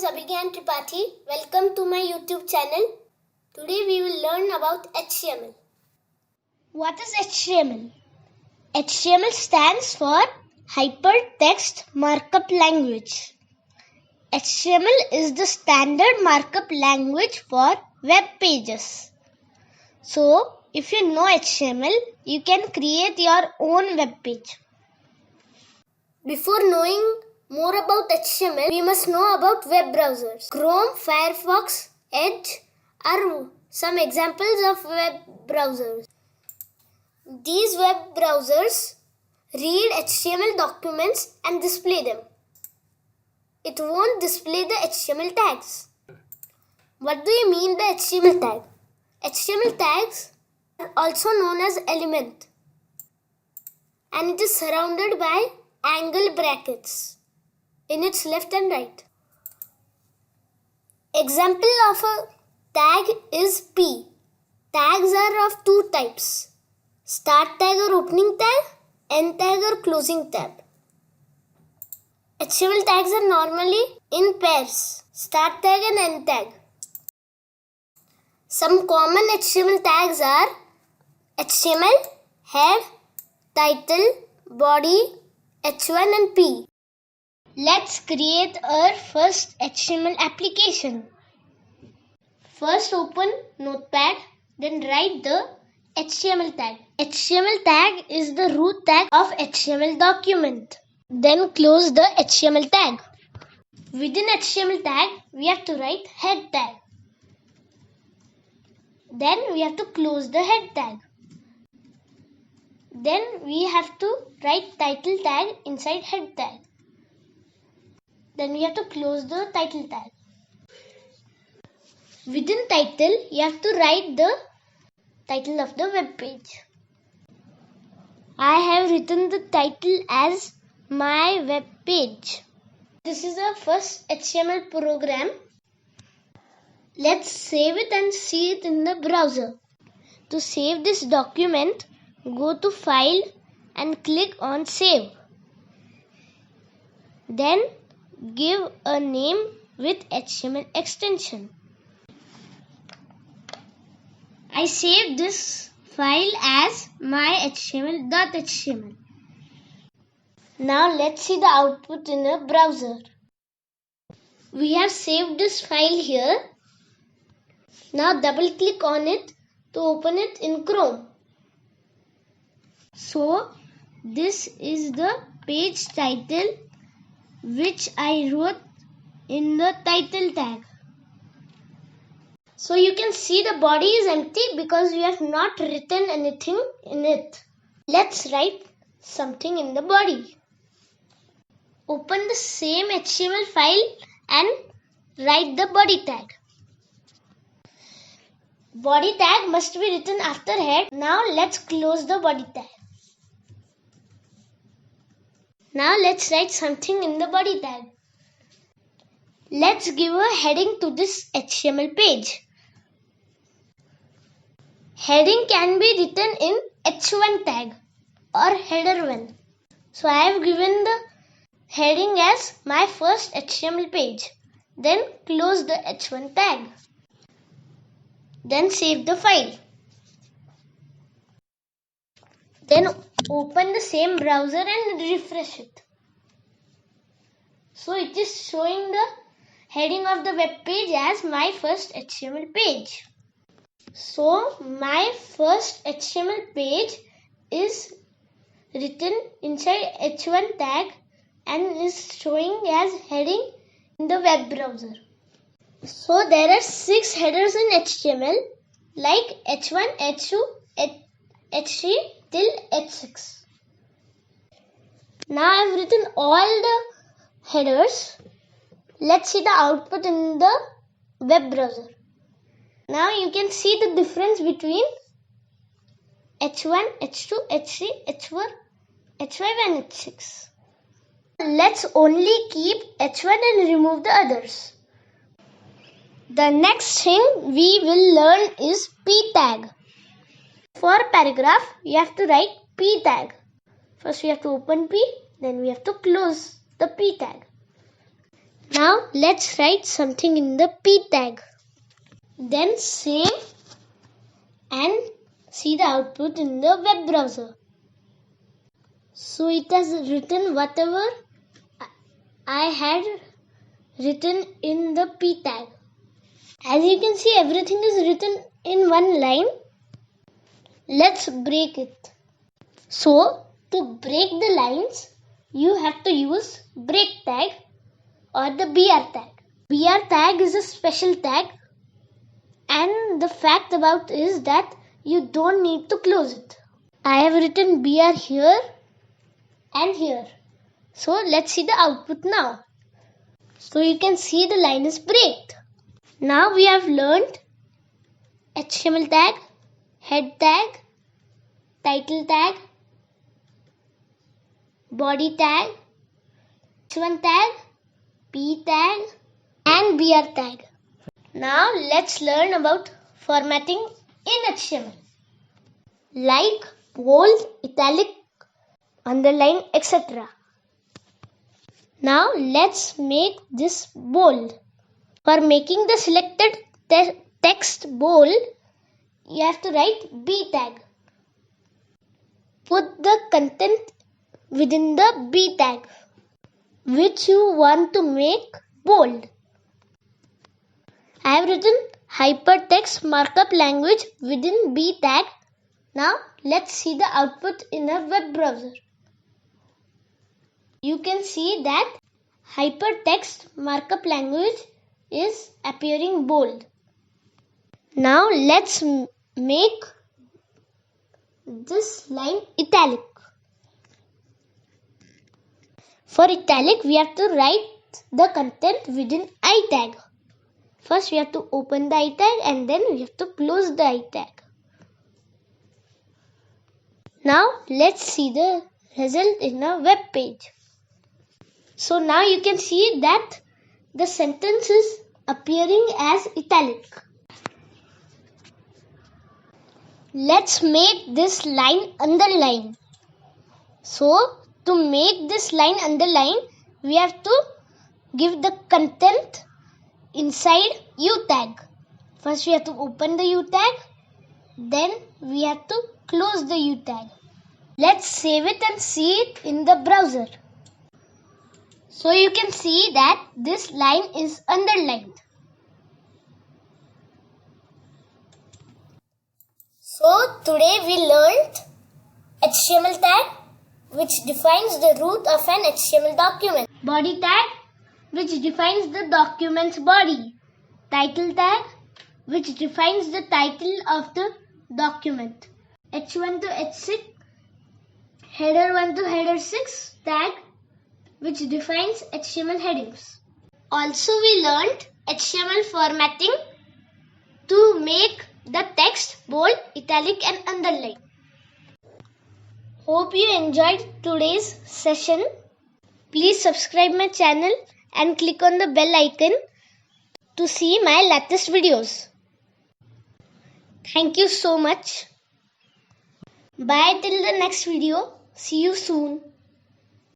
is Abhigyan. Welcome to my YouTube channel. Today we will learn about HTML. What is HTML? HTML stands for Hypertext Markup Language. HTML is the standard markup language for web pages. So, if you know HTML, you can create your own web page. Before knowing more about HTML, we must know about web browsers. Chrome, Firefox, Edge are some examples of web browsers. These web browsers read HTML documents and display them. It won't display the HTML tags. What do you mean by HTML tag? HTML tags are also known as element, and it is surrounded by angle brackets in its left and right. Example of a tag is P. Tags are of two types: start tag or opening tag, end tag or closing tag. HTML tags are normally in pairs: start tag and end tag. Some common HTML tags are HTML, head, title, body, H1 and P. Let's create our first HTML application. First open Notepad, then write the HTML tag. HTML tag is the root tag of HTML document. Then close the HTML tag. Within HTML tag, we have to write head tag. Then we have to close the head tag. Then we have to write title tag inside head tag. Then we have to close the title tag. Within title, you have to write the title of the web page. I have written the title as my web page. This is our first HTML program. Let's save it and see it in the browser. To save this document, go to File and click on Save. Then give a name with HTML extension. I saved this file as my HTML.html. Now let's see the output in a browser. We have saved this file here. Now double click on it to open it in Chrome. So this is the page title which I wrote in the title tag. So you can see the body is empty because we have not written anything in it. Let's write something in the body. Open the same HTML file and write the body tag. Body tag must be written after head. Now let's close the body tag. Now let's write something in the body tag. Let's give a heading to this HTML page. Heading can be written in H1 tag or header 1. So I have given the heading as my first HTML page. Then close the H1 tag. Then save the file. Then open the same browser and refresh it. So it is showing the heading of the web page as my first HTML page. So my first HTML page is written inside H1 tag and is showing as heading in the web browser. So there are 6 headers in HTML like H1, H2, H3 till H6. Now I have written all the headers. Let's see the output in the web browser. Now you can see the difference between H1, H2, H3, H4, H5 and H6. Let's only keep H1 and remove the others. The next thing we will learn is P tag. For paragraph, we have to write P tag. First we have to open P, then we have to close the P tag. Now let's write something in the P tag. Then save and see the output in the web browser. So it has written whatever I had written in the P tag. As you can see, everything is written in one line. Let's break it. So to break the lines, you have to use break tag or the BR tag. BR tag is a special tag, and the fact about is that you don't need to close it. I have written BR here and here. So let's see the output now. So you can see the line is breaked. Now we have learned HTML tag, head tag, title tag, body tag, H1 tag, P tag and BR tag. Now let's learn about formatting in HTML like bold, italic, underline, etc. Now let's make this bold. For making the selected text bold, you have to write B tag. Put the content within the B tag which you want to make bold. I have written hypertext markup language within B tag. Now let's see the output in a web browser. You can see that hypertext markup language is appearing bold. Now let's make this line italic. For italic, we have to write the content within I tag. First we have to open the I tag and then we have to close the I tag. Now let's see the result in a web page. So now you can see that the sentence is appearing as italic. Let's make this line underline. So to make this line underline, we have to give the content inside U tag. First we have to open the U tag, then we have to close the U tag. Let's save it and see it in the browser. So you can see that this line is underlined. So today we learned HTML tag, which defines the root of an HTML document. Body tag, which defines the document's body. Title tag, which defines the title of the document. H1 to H6, header 1 to header 6 tag, which defines HTML headings. Also we learned HTML formatting to make the text bold, italic and underline. Hope you enjoyed today's session. Please subscribe my channel and click on the bell icon to see my latest videos. Thank you so much. Bye till the next video. See you soon.